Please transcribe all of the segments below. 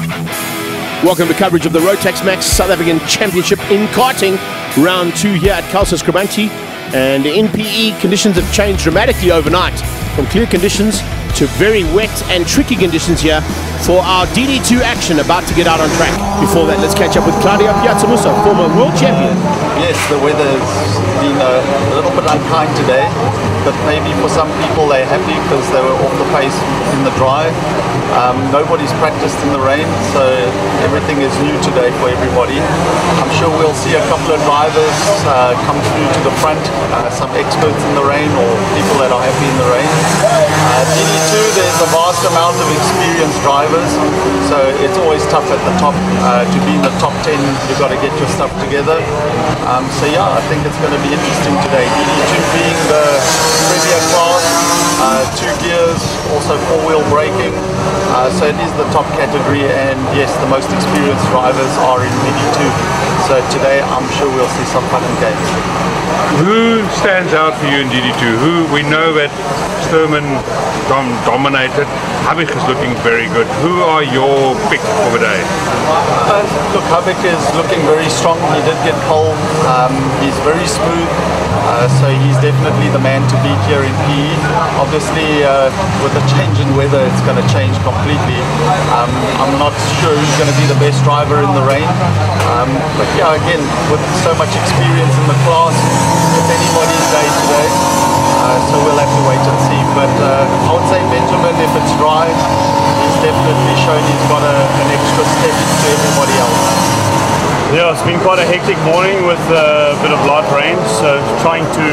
Welcome to coverage of the Rotax Max South African Championship in karting, round 2 here at Khalsa Scribanti. And the NPE conditions have changed dramatically overnight, from clear conditions to very wet and tricky conditions here for our DD2 action about to get out on track. Before that, let's catch up with Claudio Piazzamusso, former world champion. Yes, the weather's been a little bit unkind today, but maybe for some people they're happy because they were off the pace in the dry. Nobody's practiced in the rain, so everything is new today for everybody. I'm sure we'll see a couple of drivers come through to the front, some experts in the rain or people that are happy in the rain. DD2, there's a vast amount of experienced drivers, so it's always tough at the top. To be in the top 10, you've got to get your stuff together. So yeah, I think it's going to be interesting today. DD2 being the premier class, 2 gears, also 4-wheel braking. So it is the top category, and yes, the most experienced drivers are in DD2. So today I'm sure we'll see some fun and games. Who stands out for you in DD2? Who we know that Sturman dominated. Habik is looking very good. Who are your picks for the day? Look, Habik is looking very strong. He did get pole. He's very smooth. So he's definitely the man to beat here in PE. Obviously, with the change in weather, it's going to change completely. I'm not sure who's going to be the best driver in the rain. But yeah, again, with so much experience in the class, it's anybody's day today. So we'll have to wait and see. But I would say Benjamin, if it's dry, he's definitely shown he's got an extra step to everybody else. Yeah, it's been quite a hectic morning with a bit of light rain, so trying to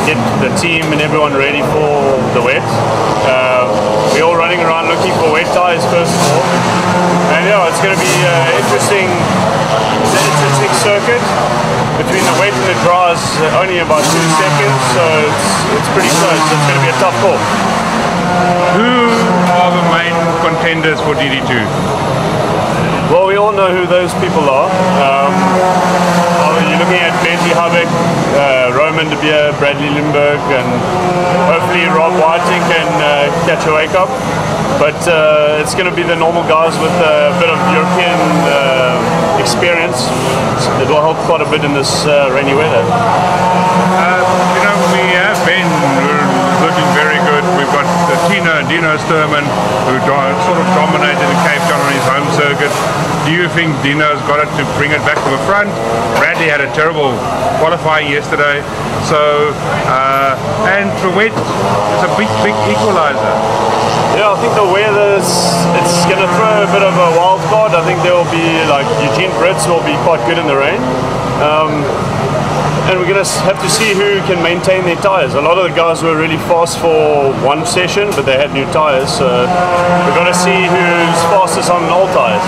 get the team and everyone ready for the wet. We're all running around looking for wet tyres first of all. And yeah, it's going to be interesting circuit. Between the wet and the dry is only about 2 seconds, so it's pretty close. So it's going to be a tough call. Who are the main contenders for DD2? Well, we all know who those people are. You're looking at Benji Habik, Roman de Beer, Bradley Limburg, and hopefully Rob Whiting can catch a wake up. But it's going to be the normal guys with a bit of European experience. It will help quite a bit in this rainy weather. You know, we have been looking very good. We've got Dino Sturman, who sort of dominated in Cape Town on his home circuit. Do you think Dino's got it to bring it back to the front? Bradley had a terrible qualifying yesterday. So, and the wet is a big equalizer. Yeah, I think the weather it's going to throw a bit of a wild card. I think there will be, like, Eugene Brits will be quite good in the rain. And we're going to have to see who can maintain their tyres. A lot of the guys were really fast for one session, but they had new tyres. So we've got to see who's fastest on old tyres.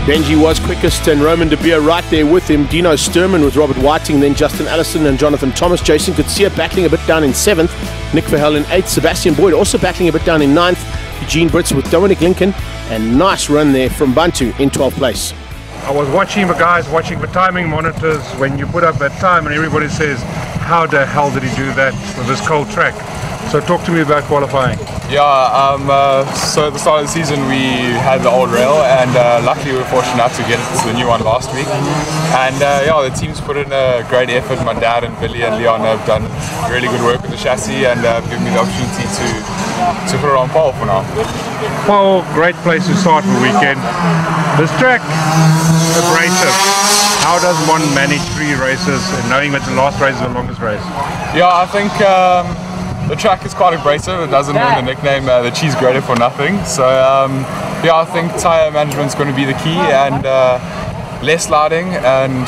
Benji was quickest, and Roman de Beer right there with him. Dino Sturman with Robert Whiting, then Justin Allison and Jonathan Thomas. Jason Kutsia battling a bit down in 7th. Nick Verheul in 8th. Sebastian Boyd also battling a bit down in 9th. Eugene Brits with Dominic Lincoln. And nice run there from Bantu in 12th place. I was watching the guys, watching the timing monitors when you put up that time, and everybody says, how the hell did he do that with this cold track? So talk to me about qualifying. Yeah, so at the start of the season we had the old rail, and luckily we were fortunate enough to get to the new one last week. And yeah, the team's put in a great effort. My dad and Billy and Leon have done really good work with the chassis and given me the opportunity to put it on pole for now. Pole, great place to start the weekend. This track, abrasive. How does one manage 3 races and knowing that the last race is the longest race? Yeah, I think the track is quite abrasive. It doesn't win the nickname the cheese grater for nothing. So yeah, I think tyre management is going to be the key, and less sliding and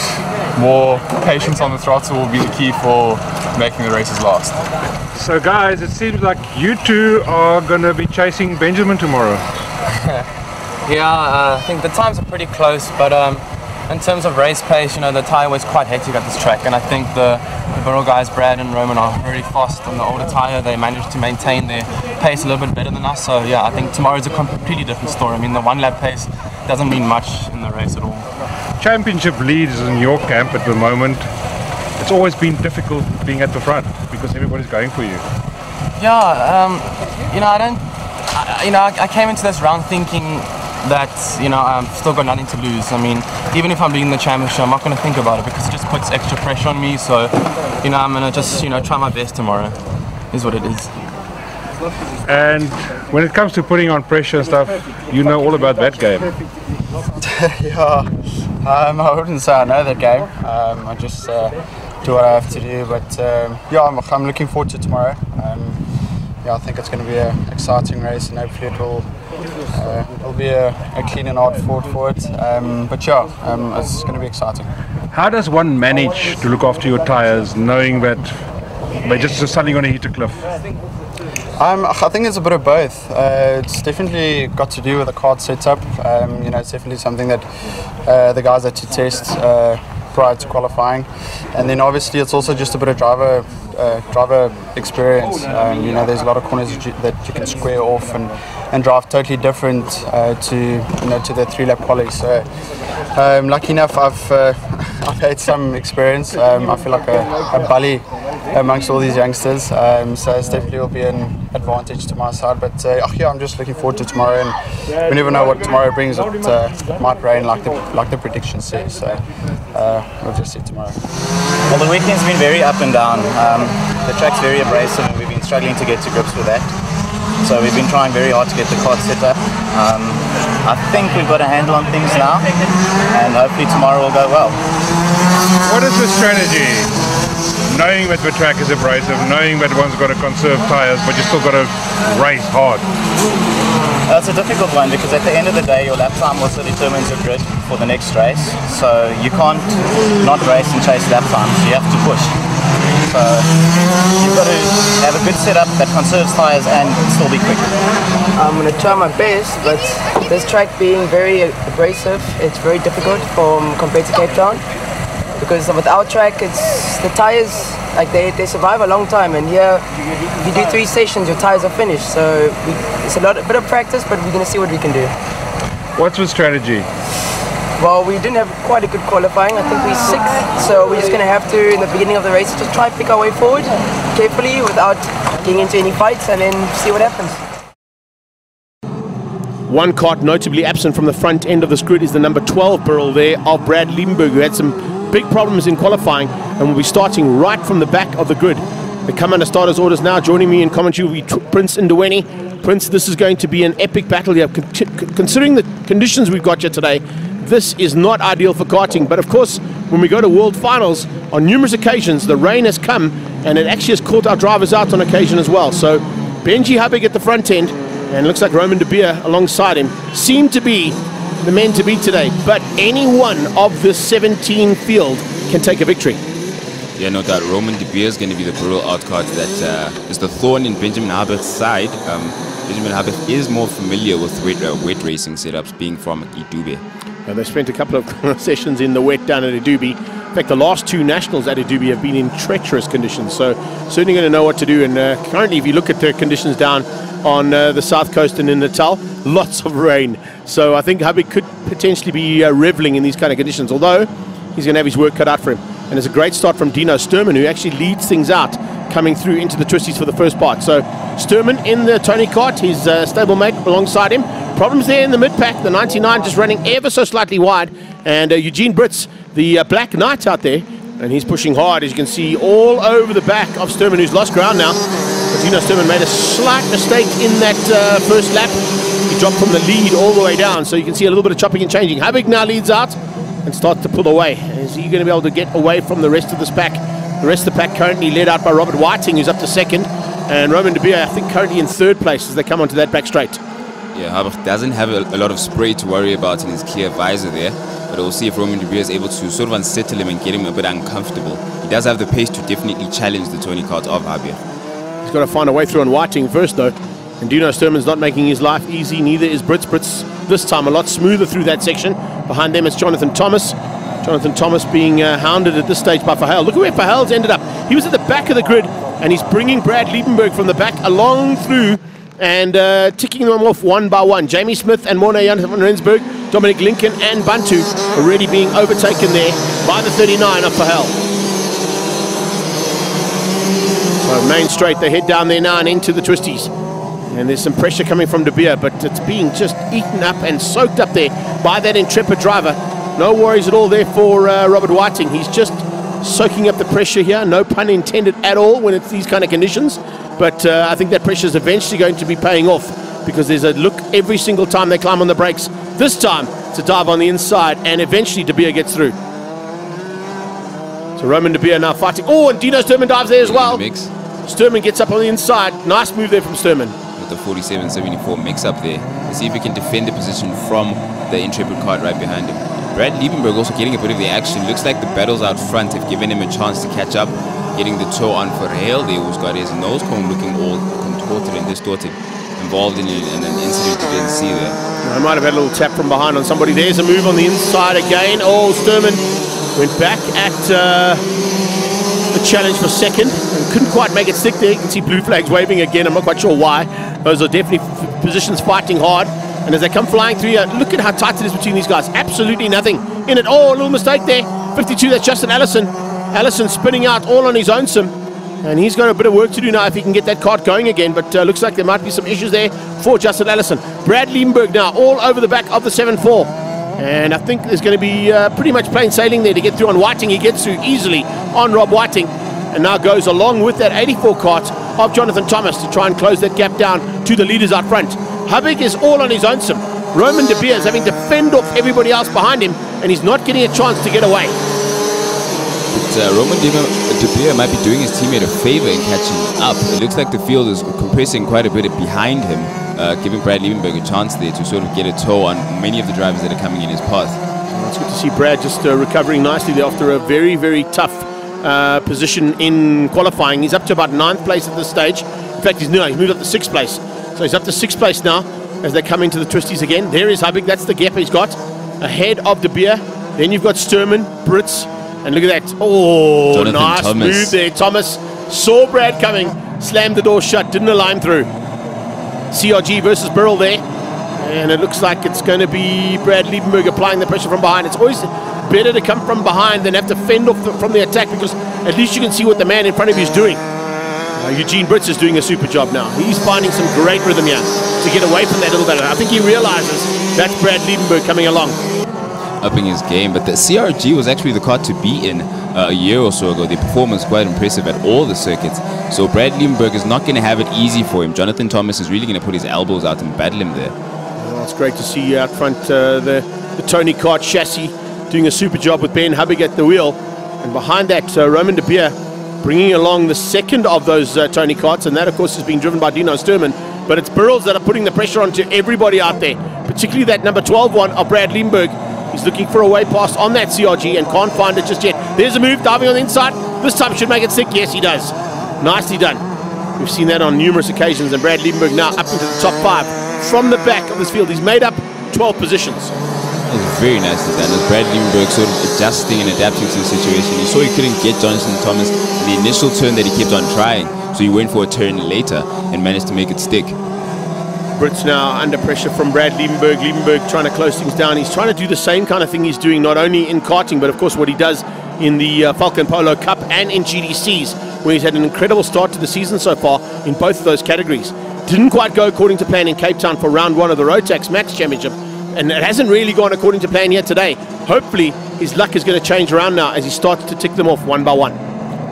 more patience on the throttle will be the key for making the races last. So guys, it seems like you two are going to be chasing Benjamin tomorrow. Yeah, I think the times are pretty close, but in terms of race pace, you know, the tyre was quite hectic at this track, and I think the Burrow guys, Brad and Roman, are very fast on the older tyre. They managed to maintain their pace a little bit better than us, so yeah, I think tomorrow's a completely different story. I mean, the 1 lap pace doesn't mean much in the race at all. Championship leads in your camp at the moment. It's always been difficult being at the front because everybody's going for you. Yeah, you know, I came into this round thinking that, you know, I've still got nothing to lose. I mean, even if I'm leading the championship, I'm not going to think about it because it just puts extra pressure on me. So, you know, I'm going to just, you know, try my best tomorrow, is what it is. And when it comes to putting on pressure and stuff, you know all about that game. Yeah, I wouldn't say I know that game. I just do what I have to do. But yeah, I'm looking forward to tomorrow. Yeah, I think it's going to be an exciting race, and hopefully it'll be a clean and hard fought for it. But yeah, it's going to be exciting. How does one manage to look after your tires, knowing that they're just suddenly going to hit a cliff? I think it's a bit of both. It's definitely got to do with the kart setup. You know, it's definitely something that the guys had to test prior to qualifying, and then obviously it's also just a bit of driver experience. You know, there's a lot of corners that you can square off and drive totally different to the 3-lap quali. So lucky enough, I've had some experience. I feel like a bully amongst all these youngsters, so it's definitely will be an advantage to my side. But yeah, I'm just looking forward to tomorrow, and we never know what tomorrow brings. It might rain like the prediction says, so we'll just see tomorrow. Well, the weekend's been very up and down. The track's very abrasive and we've been struggling to get to grips with that. So we've been trying very hard to get the kart set up. I think we've got a handle on things now, and hopefully tomorrow will go well. What is the strategy? Knowing that the track is abrasive, knowing that one's got to conserve tyres, but you still got to race hard. That's a difficult one because at the end of the day, your lap time also determines your grid for the next race. So you can't not race and chase lap times. You have to push. So you've got to have a good setup that conserves tyres and still be quick. I'm going to try my best, but this track being very abrasive, it's very difficult compared to Cape Town. Because with our track, it's the tyres, like they survive a long time, and here if you do 3 sessions, your tyres are finished. So it's a bit of practice, but we're going to see what we can do. What's the strategy? Well, we didn't have quite a good qualifying. I think we're 6th, so we're just going to have to, in the beginning of the race, just try to pick our way forward carefully without getting into any fights, and then see what happens. One kart notably absent from the front end of this grid is the number 12 barrel there of Brad Liebenberg, who had some big problems in qualifying and will be starting right from the back of the grid. They come under starters orders now. Joining me in commentary will be Prince Ndweni. Prince, this is going to be an epic battle here. Considering the conditions we've got here today, this is not ideal for karting. But of course, when we go to World Finals, on numerous occasions, the rain has come and it actually has caught our drivers out on occasion as well. So Benji Hubbig at the front end, and it looks like Roman de Beer alongside him, seem to be the men to beat today. But any one of the 17 field can take a victory. Yeah, no doubt. Roman de Beer is going to be the brutal outcard that is the thorn in Benjamin Hubbig's side. Benjamin Hubbig is more familiar with wet racing setups, being from Idube. They spent a couple of sessions in the wet down at Idube. In fact, the last 2 nationals at Idube have been in treacherous conditions, so certainly going to know what to do. And currently, if you look at the conditions down on the south coast and in Natal, lots of rain. So I think Hubbig could potentially be reveling in these kind of conditions, although he's going to have his work cut out for him. And it's a great start from Dino Sturman, who actually leads things out, coming through into the twisties for the first part. So Sturman in the Tony kart, his stablemate alongside him. Problems there in the mid-pack, the 99 just running ever so slightly wide. And Eugene Brits, the Black Knight out there, and he's pushing hard, as you can see, all over the back of Sturman, who's lost ground now. But Dino Sturman made a slight mistake in that first lap. He dropped from the lead all the way down, so you can see a little bit of chopping and changing. Hubbig now leads out and starts to pull away. Is he going to be able to get away from the rest of this pack? The rest of the pack currently led out by Robert Whiting, who's up to 2nd, and Roman de Beer, I think, currently in 3rd place as they come onto that back straight. Yeah, Hubbig doesn't have a lot of spray to worry about in his clear visor there, but we'll see if Roman de Beer is able to sort of unsettle him and get him a bit uncomfortable. He does have the pace to definitely challenge the Tony kart of Hubbig. He's got to find a way through on Whiting first, though. And Dino Sturman's not making his life easy, neither is Brits. Brits this time a lot smoother through that section. Behind them it's Jonathan Thomas. Jonathan Thomas being hounded at this stage by Verheul. Look at where Verheul's ended up. He was at the back of the grid, and he's bringing Brad Liebenberg from the back along through and ticking them off one by one. Jamie Smith and Morne Jan van Rensburg, Dominic Lincoln and Bantu already being overtaken there by the 39 of Verheul. So main straight, they head down there now and into the twisties. And there's some pressure coming from De Beer, but it's being just eaten up and soaked up there by that intrepid driver. No worries at all there for Robert Whiting. He's just soaking up the pressure here, no pun intended at all when it's these kind of conditions. But I think that pressure is eventually going to be paying off, because there's a look every single time they climb on the brakes. This time, it's a dive on the inside, and eventually De Beer gets through. So Roman De Beer now fighting. Oh, and Dino Sturman dives there as well. Sturman gets up on the inside. Nice move there from Sturman. With the 47-74 mix up there. Let's see if he can defend the position from the intrepid cart right behind him. Brad Liebenberg also getting a bit of the action. Looks like the battles out front have given him a chance to catch up. Getting the toe on for Hale there, who's got his nose cone looking all contorted and distorted. Involved in an incident you didn't see there. I might have had a little tap from behind on somebody. There's a move on the inside again. Oh, Sturman went back at the challenge for second and couldn't quite make it stick there. You can see blue flags waving again. I'm not quite sure why. Those are definitely positions fighting hard. And as they come flying through here, look at how tight it is between these guys. Absolutely nothing in it. Oh, a little mistake there. 52, that's Justin Allison. Allison spinning out all on his own sim. And he's got a bit of work to do now if he can get that cart going again. But looks like there might be some issues there for Justin Allison. Brad Liebenberg now all over the back of the 7-4. And I think there's going to be pretty much plain sailing there to get through on Whiting. He gets through easily on Rob Whiting. And now goes along with that 84 cart of Jonathan Thomas to try and close that gap down to the leaders out front. Hubig is all on his own sim. Roman De Beer is having to fend off everybody else behind him, and he's not getting a chance to get away. But Roman De Beer might be doing his teammate a favor in catching up. It looks like the field is compressing quite a bit behind him, giving Brad Liebenberg a chance there to sort of get a toe on many of the drivers that are coming in his path. It's good to see Brad just recovering nicely there after a very, very tough position in qualifying. He's up to about 9th place at this stage. In fact, he's moved up to 6th place. So he's up to 6th place now as they come into the twisties again. There is Hubig. That's the gap he's got ahead of De Beer. Then you've got Sturman, Brits, and look at that. Oh, Jonathan nice Thomas. move there. Thomas saw Brad coming, slammed the door shut, didn't allow him through. CRG versus Burrell there. And it looks like it's going to be Brad Liebenberg applying the pressure from behind. It's always better to come from behind than have to fend off from the attack, because at least you can see what the man in front of you is doing. Eugene Brits is doing a super job now. He's finding some great rhythm here to get away from that little better. I think he realizes that's Brad Liebenberg coming along. Upping his game, but the CRG was actually the car to be in a year or so ago. The performance quite impressive at all the circuits. So Brad Liebenberg is not going to have it easy for him. Jonathan Thomas is really going to put his elbows out and battle him there. Well, it's great to see out front the Tony Kart chassis doing a super job with Ben Hubig at the wheel. And behind that, Roman De Beer bringing along the second of those Tony Karts, and that of course is being driven by Dino Sturman. But it's Burrells that are putting the pressure onto everybody out there, particularly that number 12 one of Brad Liebenberg. He's looking for a way past on that CRG and can't find it just yet. There's a move, diving on the inside. This time should make it stick. Yes, he does. Nicely done. We've seen that on numerous occasions, and Brad Liebenberg now up into the top 5 from the back of this field. He's made up 12 positions. That was very nicely done. As Brad Liebenberg sort of adjusting and adapting to the situation. You saw he couldn't get Jonathan Thomas in the initial turn that he kept on trying, so he went for a turn later and managed to make it stick. Brits now under pressure from Brad Liebenberg. Liebenberg trying to close things down. He's trying to do the same kind of thing he's doing not only in karting, but of course what he does in the Falcon Polo Cup and in GDCs, where he's had an incredible start to the season so far in both of those categories. Didn't quite go according to plan in Cape Town for round 1 of the Rotax Max Championship, and it hasn't really gone according to plan yet today. Hopefully his luck is going to change around now as he starts to tick them off one by one.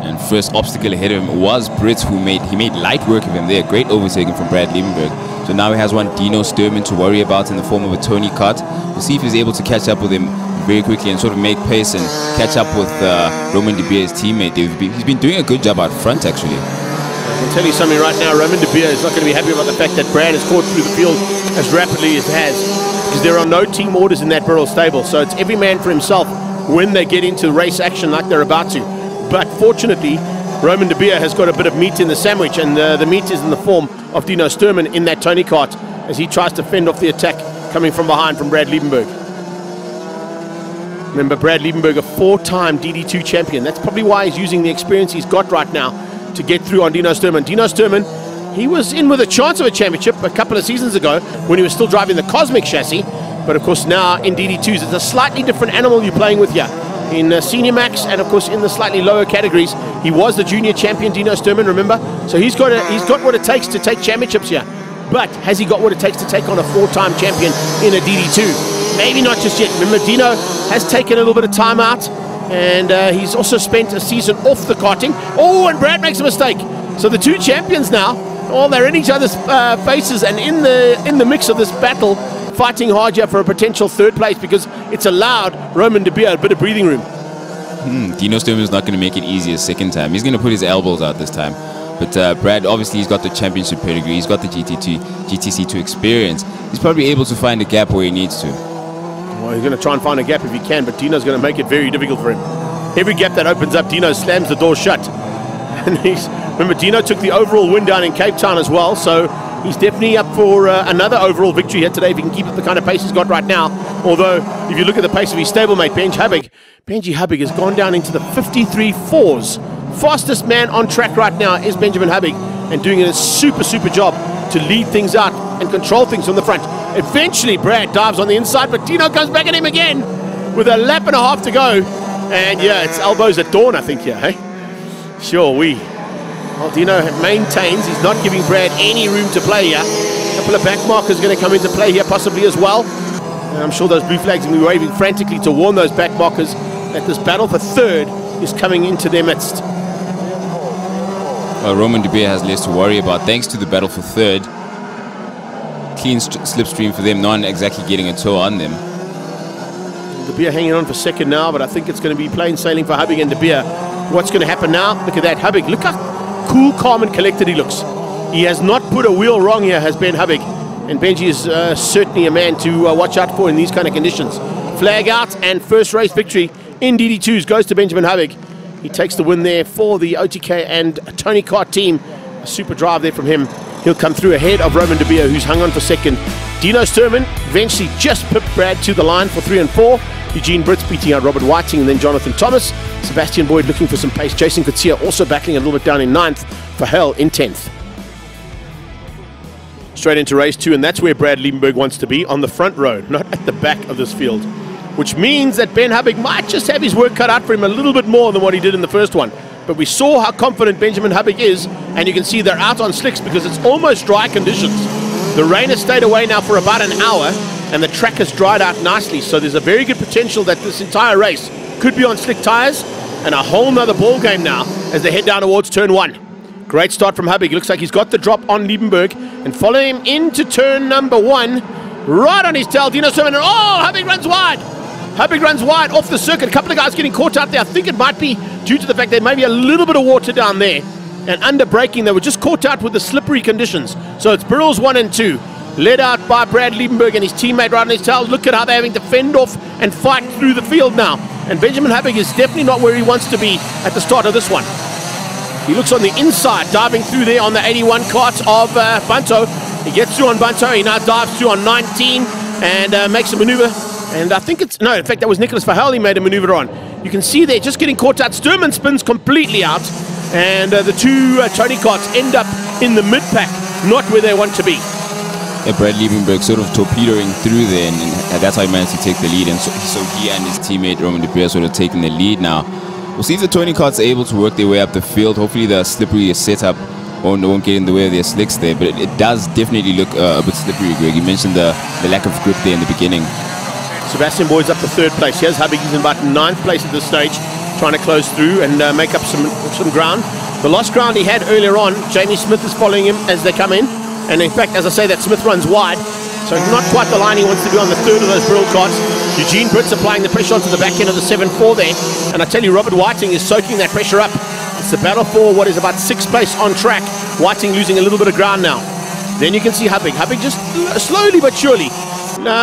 And first obstacle ahead of him was Brits, who made light work of him there. Great overtaking from Brad Liebenberg. So now he has one Dino Sturman to worry about in the form of a Tony Kart. We'll see if he's able to catch up with him very quickly and sort of make pace and catch up with Roman De Beer, his teammate. He's been doing a good job out front, actually. I can tell you something right now. Roman De Beer is not going to be happy about the fact that Brad has caught through the field as rapidly as he has, because there are no team orders in that Burrell stable. So it's every man for himself when they get into race action like they're about to. But fortunately, Roman De Beer has got a bit of meat in the sandwich, and the meat is in the form of Dino Sturman in that Tony Kart as he tries to fend off the attack coming from behind from Brad Liebenberg. Remember, Brad Liebenberg, a 4-time DD2 champion. That's probably why he's using the experience he's got right now to get through on Dino Sturman. Dino Sturman, he was in with a chance of a championship a couple of seasons ago when he was still driving the Cosmic chassis. But of course now in DD2s, it's a slightly different animal you're playing with here. In Senior Max and of course in the slightly lower categories, he was the junior champion, Dino Sturman, remember? So he's got what it takes to take championships here. but has he got what it takes to take on a 4-time champion in a DD2? Maybe not just yet. Remember, Dino has taken a little bit of time out, and he's also spent a season off the karting. Oh, and Brad makes a mistake. So the two champions now, oh, they're in each other's faces and in the mix of this battle, fighting hard here for a potential 3rd place, because it's allowed Roman De Beer a bit of breathing room. Dino Sturman is not going to make it easy a second time. He's going to put his elbows out this time. But Brad, obviously, he's got the championship pedigree. He's got the GTC2 experience. He's probably able to find a gap where he needs to. Well, he's going to try and find a gap if he can, but Dino's going to make it very difficult for him. Every gap that opens up, Dino slams the door shut. And remember, Dino took the overall win down in Cape Town as well, so he's definitely up for another overall victory here today if he can keep up the kind of pace he's got right now. Although, if you look at the pace of his stablemate, Benji Hubbig has gone down into the 53.4s. Fastest man on track right now is Benjamin Hubbig, and doing a super job to lead things out and control things from the front. Eventually, Brad dives on the inside, but Dino comes back at him again with a lap and a half to go. And yeah, it's elbows at dawn, I think, here, hey? Well, Dino maintains he's not giving Brad any room to play here. A couple of back markers going to come into play here possibly as well. And I'm sure those blue flags will be waving frantically to warn those back markers that this battle for 3rd is coming into their midst. Well, Roman De Beer has less to worry about thanks to the battle for 3rd. Clean slipstream for them, not exactly getting a toe on them. De Beer hanging on for 2nd now, but I think it's going to be plain sailing for Hubbig and De Beer. What's going to happen now? Look at that, Hubbig. Look how cool, calm and collected he looks. He has not put a wheel wrong here, has Ben Hubbig. And Benji is certainly a man to watch out for in these kind of conditions. Flag out, and first race victory in DD2s goes to Benjamin Hubbig. He takes the win there for the OTK and Tony Kart team. A super drive there from him. He'll come through ahead of Roman De Beer, who's hung on for 2nd. Dino Sturman eventually just pipped Brad to the line for 3 and 4. Eugene Brits beating out Robert Whiting, and then Jonathan Thomas. Sebastian Boyd looking for some pace. Jason Kutsia also battling a little bit down in 9th. For Hell in 10th. Straight into race 2, and that's where Brad Liebenberg wants to be, on the front row, not at the back of this field. Which means that Ben Hubbig might just have his work cut out for him a little bit more than what he did in the first one. But we saw how confident Benjamin Hubbig is, and you can see they're out on slicks because it's almost dry conditions. The rain has stayed away now for about an hour, and the track has dried out nicely, so there's a very good potential that this entire race could be on slick tires, and a whole nother ball game now as they head down towards turn 1. Great start from Hubbig. Looks like he's got the drop on Liebenberg, and follow him into turn number 1. Right on his tail, Dino Sturman, and oh, Hubbig runs wide. Hubbig runs wide off the circuit. A couple of guys getting caught out there. I think it might be due to the fact there may be a little bit of water down there, and under braking they were just caught out with the slippery conditions. So it's Burrells 1 and 2, led out by Brad Liebenberg and his teammate right on his tail. Look at how they're having to fend off and fight through the field now. And Benjamin Hubbig is definitely not where he wants to be at the start of this one. He looks on the inside, diving through there on the 81 kart of Bunto. He gets through on Bunto. He now dives through on 19 and makes a maneuver. And I think it's, no, in fact, that was Nicholas Verheul he made a maneuver on. You can see there, just getting caught out. Sturman spins completely out. And the two Tony karts end up in the mid-pack, not where they want to be. Yeah, Brad Liebenberg sort of torpedoing through there, and that's how he managed to take the lead. And so he and his teammate Roman De Beer sort of taking the lead now. We'll see if the Tony karts are able to work their way up the field. Hopefully the slippery setup won't get in the way of their slicks there, but it does definitely look a bit slippery, Greg. You mentioned the lack of grip there in the beginning. Sebastian Boyd's up to 3rd place. Here's Hubbig, he's in about 9th place at this stage, trying to close through and make up some ground. The lost ground he had earlier on, Jamie Smith is following him as they come in. And in fact, as I say, that Smith runs wide, so not quite the line he wants to be on the 3rd of those Brill karts. Eugene Brits applying the pressure onto the back end of the 7-4 there. And I tell you, Robert Whiting is soaking that pressure up. It's the battle for what is about 6th place on track. Whiting losing a little bit of ground now. Then you can see Hubbig. Hubbig just slowly but surely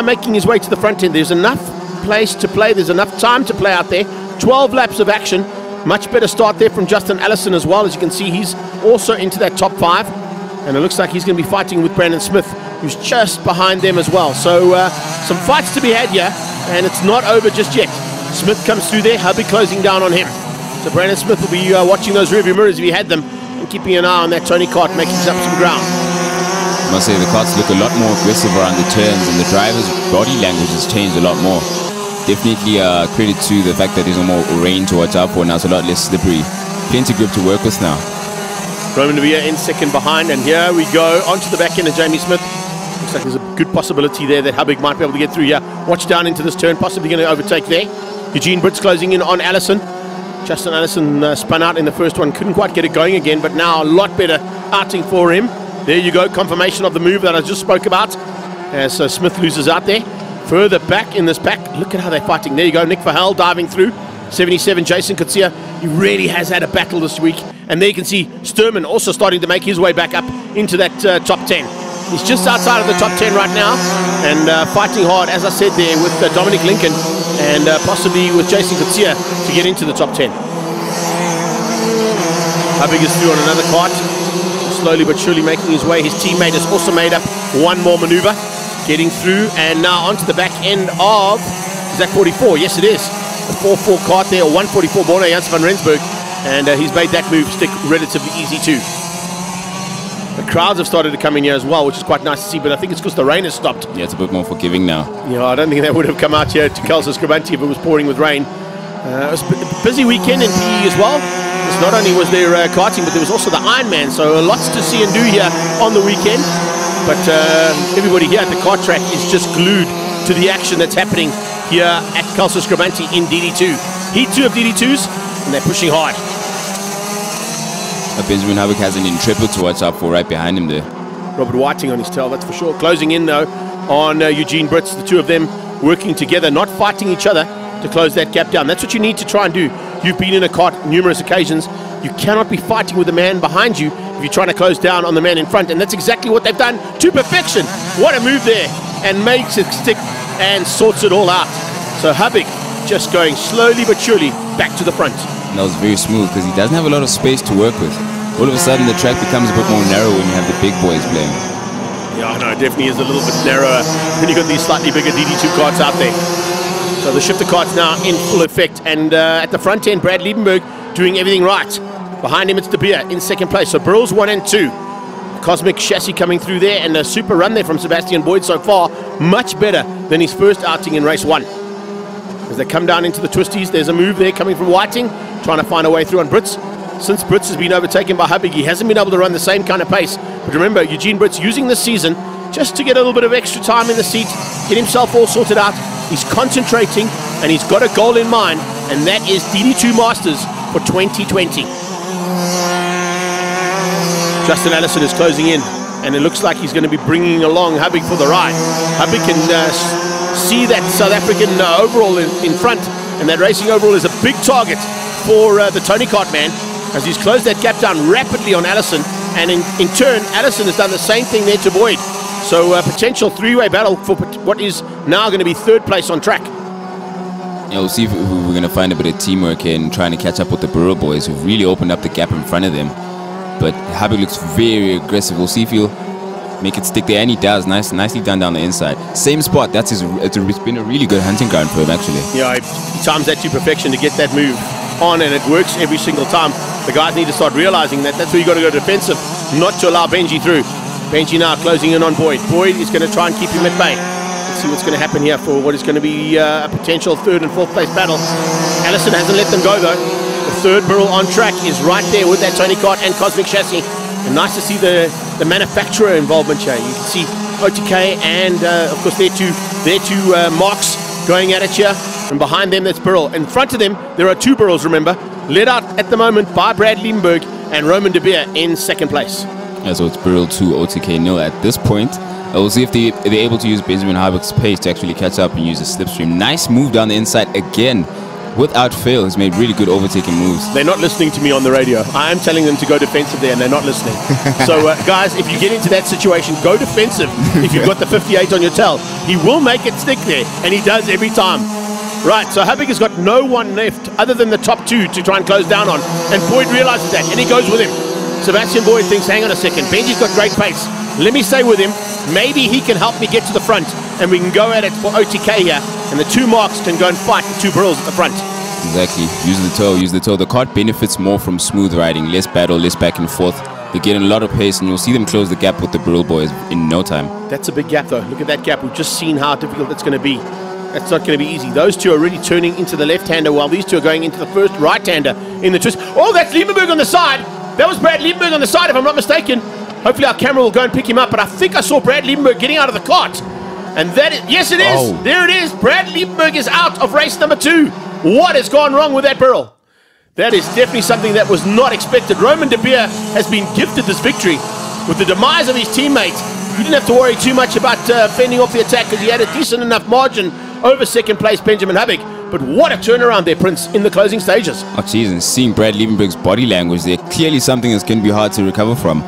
making his way to the front end. There's enough place to play. There's enough time to play out there. 12 laps of action. Much better start there from Justin Allison as well. As you can see, he's also into that top 5. And it looks like he's going to be fighting with Brandon Smith, who's just behind them as well. So some fights to be had here, and it's not over just yet. Smith comes through there, Hubbig closing down on him. So Brandon Smith will be watching those rearview mirrors if he had them, and keeping an eye on that Tony kart, making up some ground. I must say the karts look a lot more aggressive around the turns, and the driver's body language has changed a lot more. Definitely credit to the fact that there's no more rain to watch out for now. It's a lot less slippery. Plenty grip to work with now. Roman de Beer in second behind, and here we go onto the back end of Jamie Smith. Looks like there's a good possibility there that Habig might be able to get through here. Watch down into this turn, possibly going to overtake there. Eugene Brits closing in on Allison. Justin Allison spun out in the first one, couldn't quite get it going again, but now a lot better outing for him. There you go, confirmation of the move that I just spoke about. As Smith loses out there. Further back in this pack, look at how they're fighting. There you go, Nick Verheul diving through. 77, Jason Kutsia, he really has had a battle this week. And there you can see Sturman also starting to make his way back up into that top 10. He's just outside of the top 10 right now and fighting hard, as I said there, with Dominic Lincoln and possibly with Jason Kutsia to get into the top 10. Habig is through on another cart, slowly but surely making his way. His teammate has also made up one more maneuver, getting through, and now onto the back end of, is that 44? Yes, it is. The 4-4 cart there, or 144 Borna Jans van Rensburg, and he's made that move stick relatively easy too. The crowds have started to come in here as well, which is quite nice to see, but I think it's because the rain has stopped. Yeah, it's a bit more forgiving now. Yeah, I don't think they would have come out here to Kelsey Scribanti if it was pouring with rain. It was a busy weekend in PE as well. Not only was there karting, but there was also the Ironman, so lots to see and do here on the weekend. But everybody here at the kart track is just glued to the action that's happening here at Kelsey Scribanti in DD2. Heat 2 of DD2s, and they're pushing hard. Benjamin Habig has an Intrepid to watch out for right behind him there. Robert Whiting on his tail, that's for sure. Closing in though on Eugene Brits, the two of them working together, not fighting each other to close that gap down. That's what you need to try and do. You've been in a kart numerous occasions. You cannot be fighting with the man behind you if you're trying to close down on the man in front, and that's exactly what they've done to perfection. What a move there, and makes it stick and sorts it all out. So Habig just going slowly but surely back to the front. And that was very smooth because he doesn't have a lot of space to work with. All of a sudden the track becomes a bit more narrow when you have the big boys playing. Yeah, no, it definitely is a little bit narrower when you've got these slightly bigger DD2 karts out there. So the shifter kart's now in full effect, and at the front end, Brad Liebenberg doing everything right. Behind him, it's De Beer in second place. So Burrell's 1 and 2. Cosmic Chassis coming through there, and a super run there from Sebastian Boyd so far. Much better than his first outing in race 1. As they come down into the twisties, there's a move there coming from Whiting, trying to find a way through on Brits. Since Brits has been overtaken by Habig, he hasn't been able to run the same kind of pace. But remember, Eugene Brits using this season just to get a little bit of extra time in the seat, get himself all sorted out. He's concentrating, and he's got a goal in mind, and that is DD2 Masters for 2020. Justin Allison is closing in, and it looks like he's going to be bringing along Habig for the ride. Habig can see that South African overall in front, and that racing overall is a big target for the Tony Kart man, as he's closed that gap down rapidly on Allison, and in turn, Allison has done the same thing there to Boyd. So a potential three-way battle for what is now going to be third place on track. Yeah, we'll see if we're going to find a bit of teamwork here and trying to catch up with the Burrow boys who've really opened up the gap in front of them. But Habig looks very aggressive. We'll see if he'll make it stick there, and he does. Nicely done down the inside. Same spot. It's been a really good hunting ground for him, actually. Yeah, he times that to perfection to get that move on, and it works every single time. The guys need to start realizing that that's where you got to go defensive, not to allow Benji through. Benji now closing in on Boyd. Boyd is going to try and keep him at bay. Let's see what's going to happen here for what is going to be a potential third and fourth place battle. Allison hasn't let them go though. The third Burrell on track is right there with that Tony Kart and Cosmic Chassis. And nice to see the manufacturer involvement here. You can see OTK and of course their two marks going at it here. And behind them that's Burrell. In front of them there are two Burrells, remember, led out at the moment by Brad Liebenberg and Roman De Beer in second place. Yeah, so it's Burrell 2, OTK 0 at this point. We'll see if they're able to use Benjamin Habig's pace to actually catch up and use a slipstream. Nice move down the inside again. Without fail, he's made really good overtaking moves. They're not listening to me on the radio. I am telling them to go defensive there, and they're not listening. So, guys, if you get into that situation, go defensive. If you've got the 58 on your tail, he will make it stick there, and he does every time. Right, so Habig has got no one left other than the top two to try and close down on, and Boyd realizes that, and he goes with him. Sebastian Boyd thinks, hang on a second, Benji's got great pace. Let me stay with him. Maybe he can help me get to the front, and we can go at it for OTK here, and the two marks can go and fight the two Burrells at the front. Exactly. Use the toe. The kart benefits more from smooth riding, less battle, less back and forth. They get in a lot of pace, and you'll see them close the gap with the Burrell boys in no time. That's a big gap, though. Look at that gap. We've just seen how difficult that's going to be. That's not going to be easy. Those two are really turning into the left-hander, while these two are going into the first right-hander in the twist. Oh, that's Liebenberg on the side. That was Brad Liebenberg on the side, if I'm not mistaken. Hopefully our camera will go and pick him up, but I think I saw Brad Liebenberg getting out of the cart. And that is, yes it is, there it is. Brad Liebenberg is out of race number 2. What has gone wrong with that barrel? That is definitely something that was not expected. Roman de Beer has been gifted this victory. With the demise of his teammate, he didn't have to worry too much about fending off the attack because he had a decent enough margin over second place Benjamin Habig. But what a turnaround there, Prince, in the closing stages. Oh, geez, and seeing Brad Liebenberg's body language there, clearly something that's going to be hard to recover from.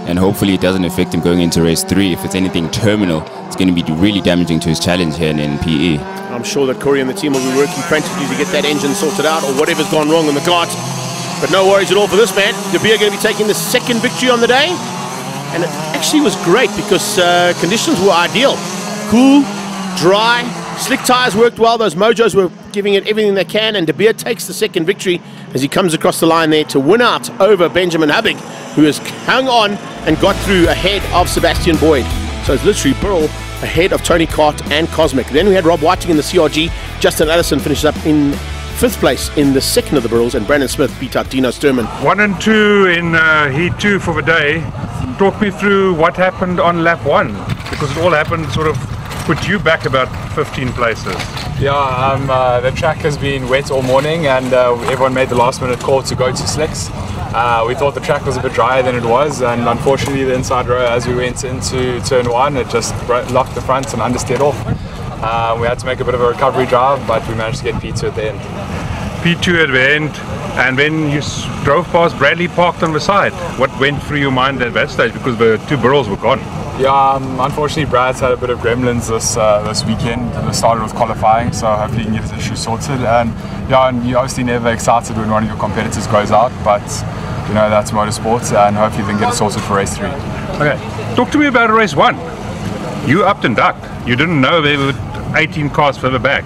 And hopefully it doesn't affect him going into race 3. If it's anything terminal, it's going to be really damaging to his challenge here in PE. I'm sure that Corey and the team will be working frantically to get that engine sorted out or whatever's gone wrong in the kart. But no worries at all for this man. De Beer going to be taking the second victory on the day. And it actually was great because conditions were ideal. Cool, dry, slick tires worked well. Those Mojos were giving it everything they can. And De Beer takes the second victory as he comes across the line there to win out over Benjamin Habig, who has hung on and got through ahead of Sebastian Boyd. So it's literally Burrell ahead of Tony Cart and Cosmic. Then we had Rob Whiting in the CRG. Justin Allison finishes up in 5th place in the second of the Burrells, and Brandon Smith beat out Dino Sturman. 1 and 2 in Heat 2 for the day. Talk me through what happened on lap 1, because it all happened sort of put you back about 15 places. Yeah, the track has been wet all morning, and everyone made the last minute call to go to slicks. We thought the track was a bit drier than it was, and unfortunately the inside row as we went into turn 1, it just locked the front and understeered off. We had to make a bit of a recovery drive, but we managed to get P2 at the end. P2 at the end, and then you drove past Bradley parked on the side. What went through your mind at that stage, because the 2 barrels were gone? Yeah, unfortunately Brad's had a bit of gremlins this weekend. It started with qualifying, so hopefully he can get his issue sorted. And yeah, and you're obviously never excited when one of your competitors goes out, but you know, that's motorsports, and hopefully they can get it sorted for race 3. Okay, talk to me about race 1. You upped and ducked. You didn't know there were 18 cars further back.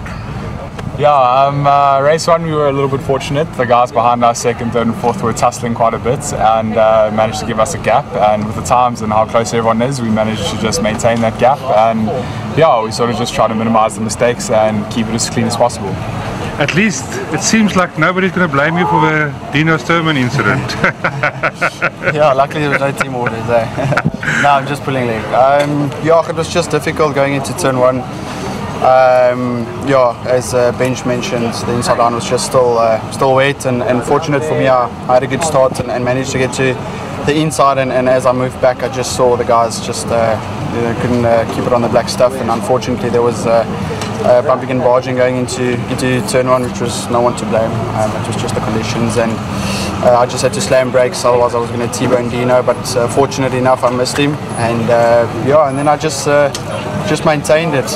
Yeah, race 1 we were a little bit fortunate. The guys behind us, 2nd, 3rd and 4th, were tussling quite a bit and managed to give us a gap, and with the times and how close everyone is, we managed to just maintain that gap, and yeah, we sort of just try to minimize the mistakes and keep it as clean as possible. At least it seems like nobody's going to blame you for the Dino Sturman incident. Yeah, luckily there was no team orders there. No, I'm just pulling leg. Yeah, it was just difficult going into turn 1. Yeah, as Benj mentioned, the inside line was just still wet, and fortunate for me, I had a good start and managed to get to the inside, and as I moved back, I just saw the guys just couldn't keep it on the black stuff, and unfortunately there was bumping and barging going into turn 1, which was no one to blame. It was just the conditions, and I just had to slam brakes, otherwise I was going to T-bone Dino, but fortunately enough I missed him, and yeah, and then I just maintained it.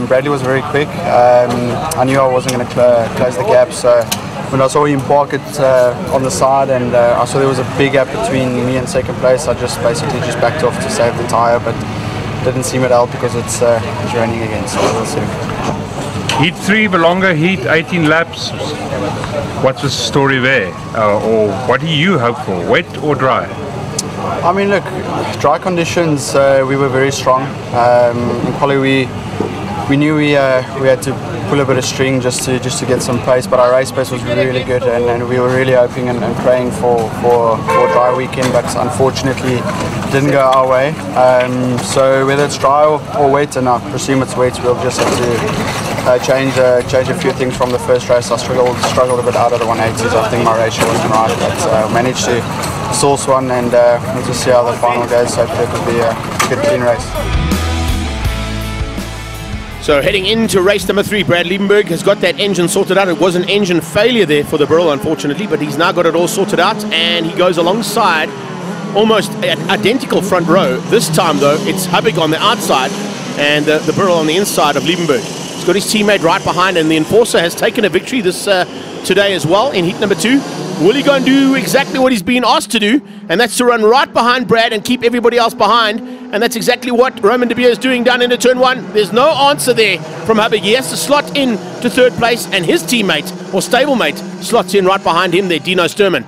Bradley was very quick. I knew I wasn't going to close the gap, so when I saw him park it on the side, and I saw there was a big gap between me and 2nd place, I just basically backed off to save the tyre, but didn't seem it help because it's raining again, so we'll see. Heat 3, the longer heat, 18 laps. What's the story there? Or what do you hope for, wet or dry? I mean, look, dry conditions, we were very strong. In quali, we knew we had to pull a bit of string just to get some pace, but our race pace was really good, and we were really hoping and praying for a dry weekend, but unfortunately it didn't go our way. So whether it's dry or wet, and I presume it's wet, we'll just have to change a few things from the first race. I struggled a bit out of the 180s. I think my ratio wasn't right, but managed to source one, and we'll just see how the final goes. So it could be a good clean race. So heading into race number 3, Brad Liebenberg has got that engine sorted out. It was an engine failure there for the Burrell, unfortunately, but he's now got it all sorted out, and he goes alongside almost an identical front row. This time, though, it's Habig on the outside and the Burrell on the inside of Liebenberg. He's got his teammate right behind, and the Enforcer has taken a victory this today as well in heat number 2. Will he go and do exactly what he's been asked to do, and that's to run right behind Brad and keep everybody else behind, and that's exactly what Roman de Beer is doing down into turn 1. There's no answer there from Habig. He has to slot in to 3rd place, and his teammate or stablemate slots in right behind him there, Dino Sturman.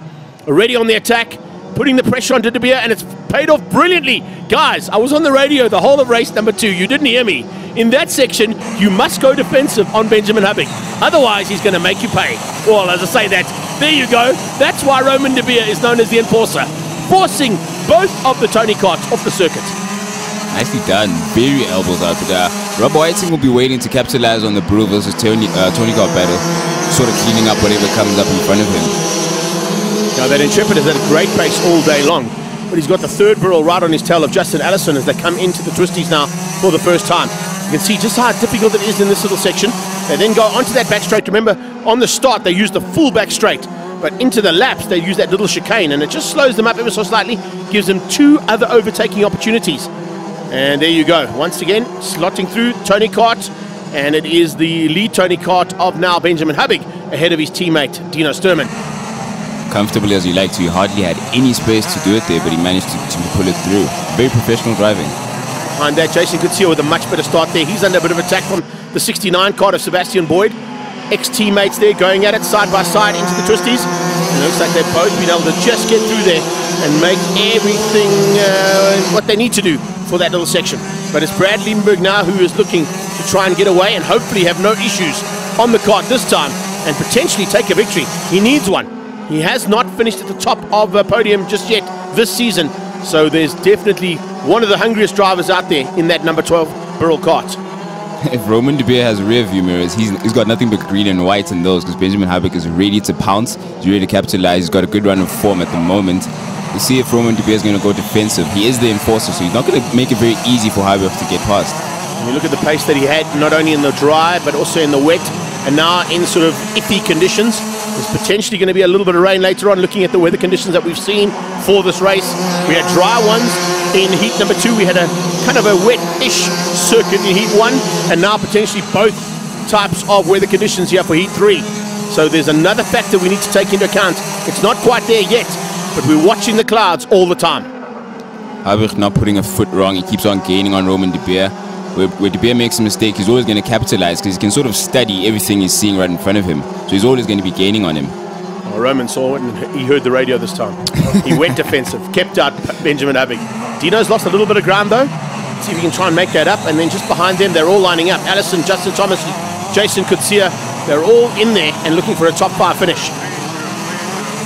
Already on the attack, putting the pressure onto de Beer, and it's paid off brilliantly. Guys, I was on the radio the whole of race number 2. You didn't hear me. In that section, you must go defensive on Benjamin Habig. Otherwise, he's going to make you pay. Well, as I say that, There you go. That's why Roman De Beer is known as the enforcer, forcing both of the Tony carts off the circuit. Nicely done. Very elbows out. But Rob Whiting will be waiting to capitalize on the Burrell versus Tony kart battle, sort of cleaning up whatever comes up in front of him. Now that Intrepid is at a great pace all day long, but he's got the third Burrell right on his tail of Justin Allison as they come into the twisties now for the first time. You can see just how difficult it is in this little section. They then go onto that back straight. Remember, on the start they use the full back straight, but into the laps they use that little chicane, and it just slows them up ever so slightly, gives them two other overtaking opportunities. And there you go. Once again, slotting through Tony Kart, and it is the lead Tony Kart of now Benjamin Hubig ahead of his teammate Dino Sturman. Comfortable as you like to, he hardly had any space to do it there, but he managed to pull it through. Very professional driving. Behind that, Jason Kutsia with a much better start there. He's under a bit of attack from the 69 kart of Sebastian Boyd. Ex-teammates there going at it side by side into the twisties. And it looks like they've both been able to just get through there and make everything what they need to do for that little section. But it's Brad Liebenberg now who is looking to try and get away and hopefully have no issues on the kart this time and potentially take a victory. He needs one. He has not finished at the top of the podium just yet this season, so there's definitely one of the hungriest drivers out there in that number 12 Burrell kart. If Roman De Beer has rear view mirrors, he's got nothing but green and white in those, because Benjamin Hubig is ready to pounce, he's ready to capitalize, he's got a good run of form at the moment. We'll see if Roman De Beer is going to go defensive. He is the enforcer, so he's not going to make it very easy for Hubig to get past. When you look at the pace that he had, not only in the dry, but also in the wet, and now in sort of iffy conditions. There's potentially going to be a little bit of rain later on, looking at the weather conditions that we've seen for this race. We had dry ones in heat number 2. We had a kind of a wet-ish circuit in heat 1, and now potentially both types of weather conditions here for heat 3. So there's another factor we need to take into account. It's not quite there yet, but we're watching the clouds all the time. Hubig not putting a foot wrong. He keeps on gaining on Roman De Beer. Where De Beer makes a mistake, he's always going to capitalize, because he can sort of study everything he's seeing right in front of him. So he's always going to be gaining on him. Well, Roman saw it and he heard the radio this time. He went defensive, kept out Benjamin Hubig. Dino's lost a little bit of ground though. See if he can try and make that up. And then just behind them, they're all lining up. Allison, Justin Thomas, Jason Kutsia, they're all in there and looking for a top 5 finish.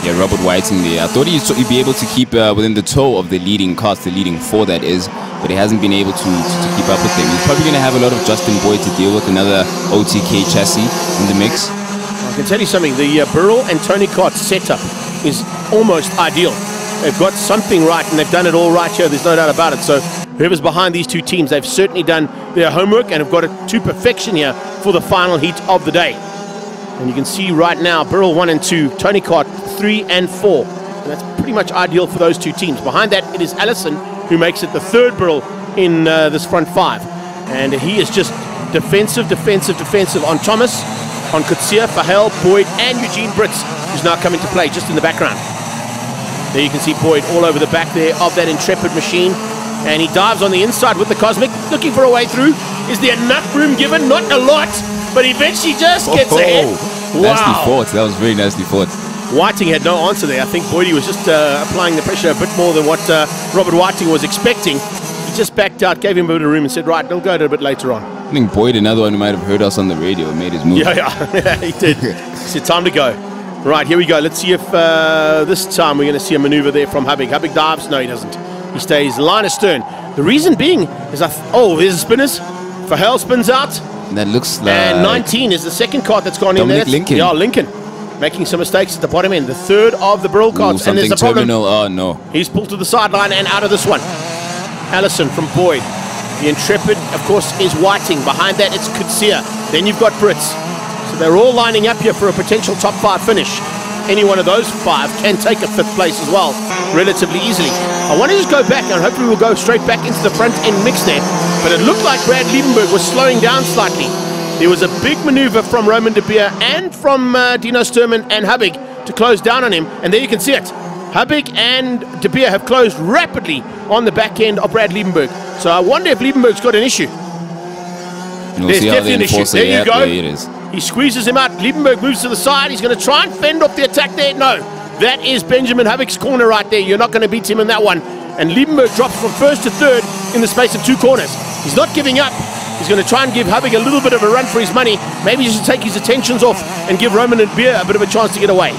Yeah, Robert Whiting there. I thought he'd be able to keep within the toe of the leading cars, the leading 4 that is, but he hasn't been able to keep up with them. He's probably going to have a lot of Justin Boyd to deal with, another OTK chassis in the mix. I can tell you something, the Burrell and Tony Kart setup is almost ideal. They've got something right, and they've done it all right here, there's no doubt about it. So whoever's behind these two teams, they've certainly done their homework and have got it to perfection here for the final heat of the day. And you can see right now, Burrell 1 and 2, Tony Kart 3 and 4. And that's pretty much ideal for those two teams. Behind that, it is Allison who makes it the third Burrell in this front 5. And he is just defensive on Thomas, on Kutsia, Fahel, Boyd, and Eugene Brits, who's now coming to play just in the background. There you can see Boyd all over the back there of that Intrepid machine. And he dives on the inside with the Cosmic, looking for a way through. Is there enough room given? Not a lot, but eventually just gets ahead. Wow. Nicely fought. That was very nicely fought. Whiting had no answer there. I think Boydie was just applying the pressure a bit more than what Robert Whiting was expecting. He just backed out, gave him a bit of room and said, right, they'll go to it a bit later on. I think Boyd, another one who might have heard us on the radio, made his move. Yeah, he did. He said, time to go. Right, here we go. Let's see if this time we're going to see a maneuver there from Hubig. Hubig dives. No, he doesn't. He stays line astern. The reason being is, oh, there's the spinners. Fahel spins out. That looks like... And 19 is the second cart that's gone Dominic in there. Lincoln. Yeah, Lincoln. Making some mistakes at the bottom end. The third of the Burrell carts. Ooh, and there's a problem. Terminal. Oh, no. He's pulled to the sideline and out of this one. Allison from Boyd. The Intrepid, of course, is Whiting. Behind that, it's Kutsia. Then you've got Brits. So they're all lining up here for a potential top 5 finish. Any one of those 5 can take a 5th place as well, relatively easily. I want to just go back, and hopefully we'll go straight back into the front end mix there. But it looked like Brad Liebenberg was slowing down slightly. There was a big maneuver from Roman De Beer and from Dino Sturman and Hubig to close down on him, and there you can see it. Hubig and De Beer have closed rapidly on the back end of Brad Liebenberg. So I wonder if Liebenberg's got an issue. There's definitely an issue. There you go. There it is. He squeezes him out. Liebenberg moves to the side. He's going to try and fend off the attack there. No, that is Benjamin Hubig's corner right there. You're not going to beat him in that one. And Liebenberg drops from 1st to 3rd in the space of 2 corners. He's not giving up. He's going to try and give Hubig a little bit of a run for his money. Maybe he should take his attentions off and give Roman De Beer a bit of a chance to get away.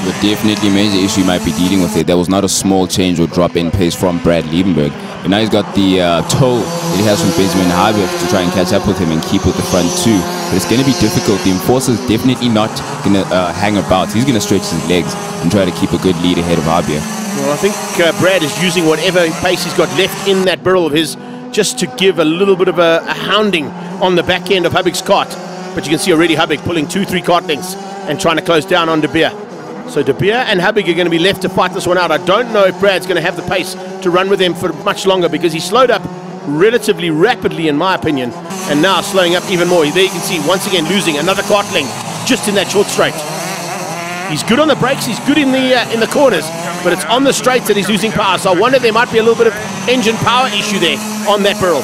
But definitely a major issue he might be dealing with it. There was not a small change or drop in pace from Brad Liebenberg. But now he's got the toe that he has from Benjamin Harbeck to try and catch up with him and keep with the front two. But it's going to be difficult. The enforcer's definitely not going to hang about. He's going to stretch his legs and try to keep a good lead ahead of Harbeck. Well, I think Brad is using whatever pace he's got left in that barrel of his just to give a little bit of a hounding on the back end of Harbeck's cart. But you can see already Harbeck pulling 2-3 cart lengths and trying to close down on De Beer. So De Beer and Harbeck are going to be left to fight this one out. I don't know if Brad's going to have the pace to run with them for much longer because he slowed up relatively rapidly, in my opinion, and now slowing up even more. There you can see, once again, losing another cart length just in that short straight. He's good on the brakes, he's good in the corners, but it's on the straights that he's losing power. So I wonder if there might be a little bit of engine power issue there on that barrel.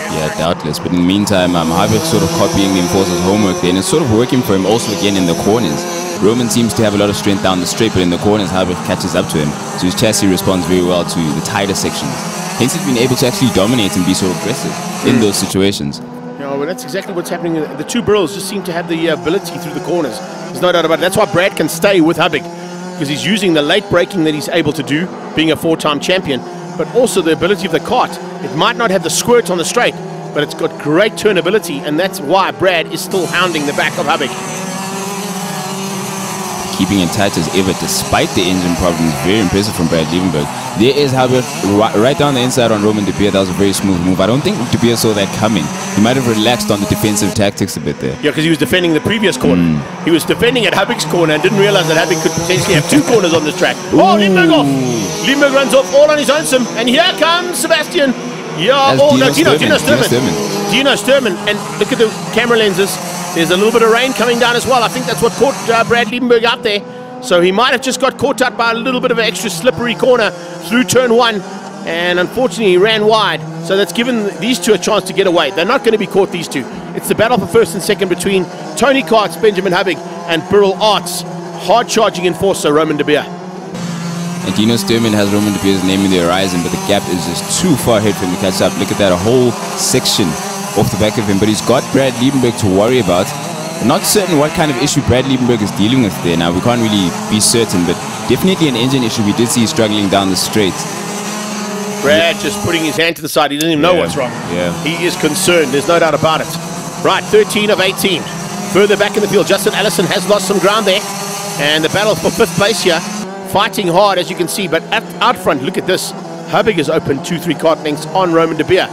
Yeah, doubtless. But in the meantime, Harbeck's sort of copying the enforcer's homework there, and it's sort of working for him also again in the corners. Roman seems to have a lot of strength down the straight, but in the corners, Harbeck catches up to him. So his chassis responds very well to the tighter sections. Hence, he's been able to actually dominate and be so aggressive in those situations. Yeah, well, that's exactly what's happening. The two barrels just seem to have the ability through the corners. There's no doubt about it. That's why Brad can stay with Harbeck, because he's using the late braking that he's able to do, being a 4-time champion, but also the ability of the cart. It might not have the squirt on the straight, but it's got great turnability, and that's why Brad is still hounding the back of Harbeck. Keeping it tight as ever despite the engine problems. Very impressive from Brad Liebenberg. There is Harbeck right down the inside on Roman De Beer. That was a very smooth move. I don't think De Beer saw that coming. He might have relaxed on the defensive tactics a bit there. Yeah, because he was defending the previous corner. He was defending at Harbeck's corner and didn't realize that Harbeck could potentially have two corners on this track. Oh, Liebenberg off! Liebenberg runs off all on his own sim, and here comes Sebastian. Yeah, Dino Sturman. And look at the camera lenses. There's a little bit of rain coming down as well. I think that's what caught Brad Liebenberg out there. So he might have just got caught out by a little bit of an extra slippery corner through turn one. And unfortunately, he ran wide. So that's given these two a chance to get away. They're not going to be caught, these two. It's the battle for first and second between Tony Karts, Benjamin Harbeck, and Burrell Arts. Hard-charging enforcer, Roman De Beer. And Dino Sturman has Roman De Beer's name in the horizon, but the gap is just too far ahead for him to catch up. Look at that, a whole section off the back of him, but he's got Brad Liebenberg to worry about. I'm not certain what kind of issue Brad Liebenberg is dealing with there now. We can't really be certain, but definitely an engine issue. We did see he's struggling down the straight. Brad just putting his hand to the side. He doesn't even know what's wrong. Yeah. He is concerned. There's no doubt about it. Right, 13 of 18. Further back in the field, Justin Allison has lost some ground there. And the battle for fifth place here. Fighting hard, as you can see. But out front, look at this. Harbeck has opened 2-3 cart lengths on Roman De Beer.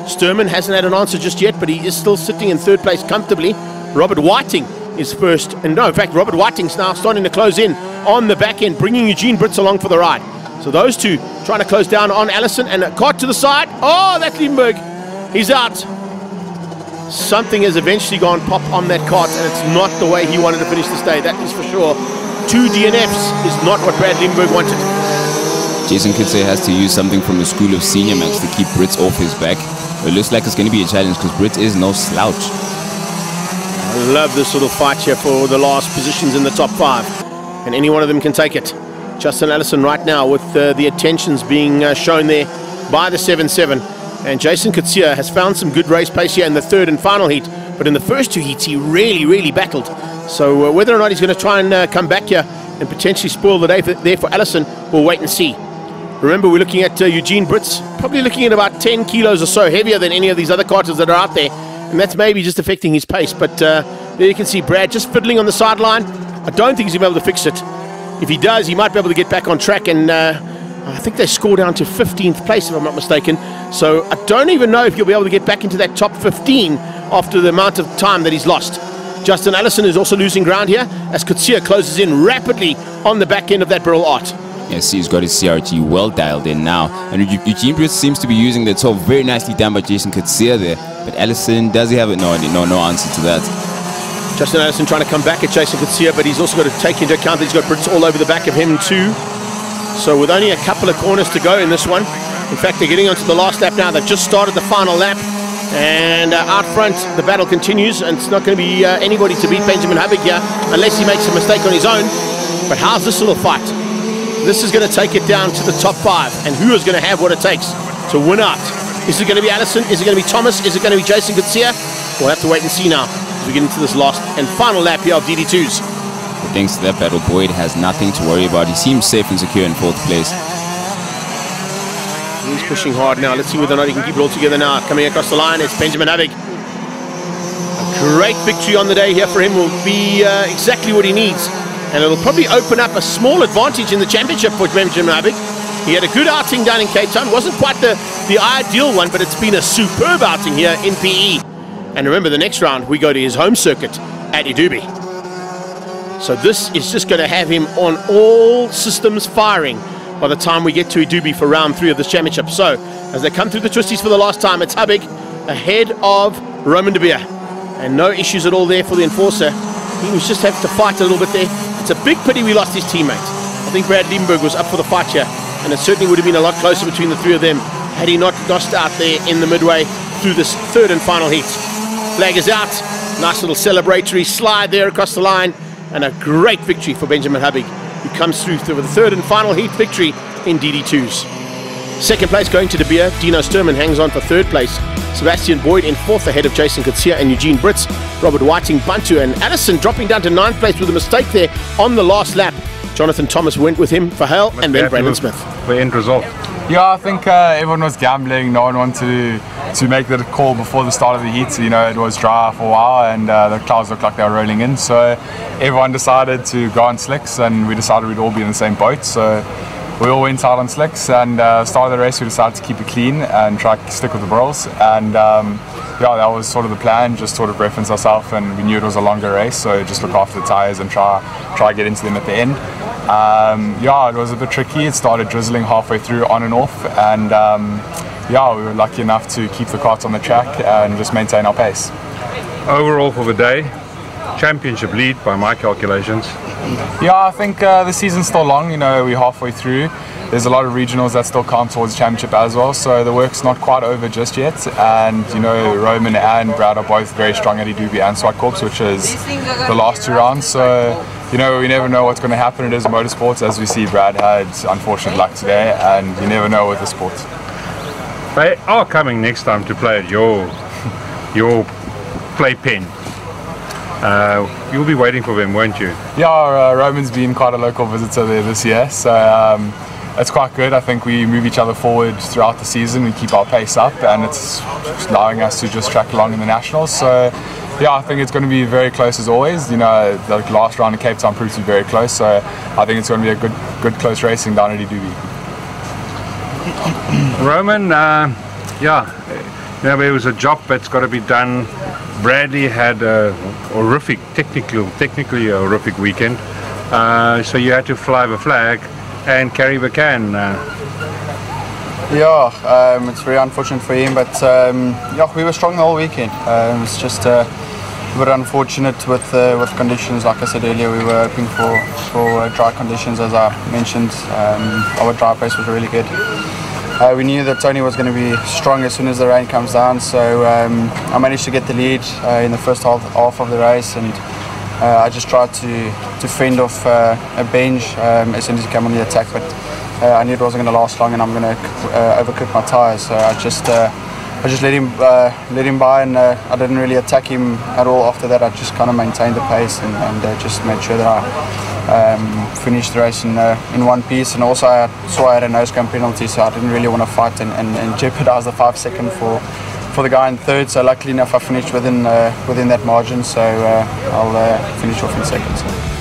Sturman hasn't had an answer just yet, but he is still sitting in third place comfortably. Robert Whiting is first. And no, in fact, Robert Whiting's now starting to close in on the back end, bringing Eugene Brits along for the ride. So those two trying to close down on Allison, and a cart to the side. Oh, that's Liebenberg. He's out. Something has eventually gone pop on that cart, and it's not the way he wanted to finish this day. That is for sure. 2 DNFs is not what Brad Liebenberg wanted. Jason Kitse has to use something from the school of senior max to keep Brits off his back. It looks like it's going to be a challenge because Brits is no slouch. I love this little fight here for the last positions in the top 5. And any one of them can take it. Justin Allison right now with the attentions being shown there by the 7-7. And Jason Kitse has found some good race pace here in the third and final heat. But in the first 2 heats, he really battled. So whether or not he's going to try and come back here and potentially spoil the day there for Allison, we'll wait and see. Remember, we're looking at Eugene Brits, probably looking at about 10 kilos or so heavier than any of these other karters that are out there. And that's maybe just affecting his pace. But there you can see Brad just fiddling on the sideline. I don't think he's going to be able to fix it. If he does, he might be able to get back on track. And I think they score down to 15th place, if I'm not mistaken. So I don't even know if he'll be able to get back into that top 15 after the amount of time that he's lost. Justin Allison is also losing ground here as Kitse closes in rapidly on the back end of that Burrell Art. Yes, he's got his CRT well dialed in now. And Eugene Brits seems to be using the top very nicely done by Jason Kitse there. But Allison, does he have it? No answer to that. Justin Allison trying to come back at Jason Kitse, but he's also got to take into account that he's got Brits all over the back of him too. So with only a couple of corners to go in this one, in fact, they're getting onto the last lap now. They've just started the final lap. And out front, the battle continues, and it's not going to be anybody to beat Benjamin Harbeck here unless he makes a mistake on his own. But how's this little fight? This is going to take it down to the top 5, and who is going to have what it takes to win out? Is it going to be Allison? Is it going to be Thomas? Is it going to be Jason Kitse? We'll have to wait and see now as we get into this last and final lap here of DD2s. But thanks to that battle, Boyd has nothing to worry about. He seems safe and secure in 4th place. He's pushing hard now. Let's see whether or not he can keep it all together now. Coming across the line, it's Benjamin Havig. A great victory on the day here for him will be exactly what he needs. And it'll probably open up a small advantage in the championship for Benjamin Havig. He had a good outing down in Cape Town. Wasn't quite the ideal one, but it's been a superb outing here in PE. And remember, the next round, we go to his home circuit at Idubi. So this is just going to have him on all systems firing by the time we get to Idubi for round 3 of this championship. So, as they come through the twisties for the last time, it's Havig ahead of Roman de Beer. And no issues at all there for the enforcer. He was just having to fight a little bit there. It's a big pity we lost his teammate. I think Brad Liebenberg was up for the fight here, and it certainly would have been a lot closer between the 3 of them had he not lost out there in the midway through this 3rd and final heat. Flag is out. Nice little celebratory slide there across the line, and a great victory for Benjamin Havig, who comes through with the 3rd and final heat victory in DD2s. 2nd place going to De Beer. Dino Sturman hangs on for 3rd place. Sebastian Boyd in 4th ahead of Jason Kutsia and Eugene Brits. Robert Whiting, Bantu and Addison dropping down to 9th place with a mistake there on the last lap. Jonathan Thomas went with him for Hale, and then Brandon Smith. The end result. Yeah, I think everyone was gambling. No one wanted to make the call before the start of the heat. You know, it was dry for a while, and the clouds looked like they were rolling in. So everyone decided to go on slicks, and we decided we'd all be in the same boat. So we all went out on slicks, and started the race. We decided to keep it clean and try to stick with the brawls. And yeah, that was sort of the plan. Just sort of reference ourselves, and we knew it was a longer race, so just look after the tires and try get into them at the end. Yeah, it was a bit tricky. It started drizzling halfway through, on and off, and yeah, we were lucky enough to keep the carts on the track and just maintain our pace. Overall for the day, championship lead by my calculations. Yeah, I think the season's still long. You know, we're halfway through. There's a lot of regionals that still count towards the championship as well, so the work's not quite over just yet. And you know, Roman and Brad are both very strong at Idubi and Swat Corps, which is the last 2 rounds. So you know, we never know what's going to happen. It is motorsports. As we see, Brad had unfortunate luck today, and you never know with the sport. They are coming next time to play at your playpen. You'll be waiting for them, won't you? Yeah, Roman's been quite a local visitor there this year, so it's quite good. I think we move each other forward throughout the season. We keep our pace up, and it's allowing us to just track along in the nationals. So yeah, I think it's going to be very close as always. You know, the last round in Cape Town proved to be very close, so I think it's going to be a good close racing down at Idubi. Roman, yeah, you know, there was a job that's got to be done. Bradley had a horrific, technically a horrific weekend, so you had to fly the flag and carry the can. Yeah, it's very unfortunate for him, but yeah, we were strong the whole weekend. It's just a bit unfortunate with conditions. Like I said earlier, we were hoping for dry conditions. As I mentioned, our dry pace was really good. We knew that Tony was going to be strong as soon as the rain comes down, so I managed to get the lead in the first half of the race, and I just tried to fend off a bench as soon as he came on the attack, but I knew it wasn't going to last long, and I'm going to overcook my tyres. So I just let him by, and I didn't really attack him at all. After that, I just kind of maintained the pace and just made sure that I finished the race in one piece. And also I saw I had a nose cone penalty, so I didn't really want to fight and jeopardize the 5 second for the guy in third. So luckily enough, I finished within that margin. So I'll finish off in second. So.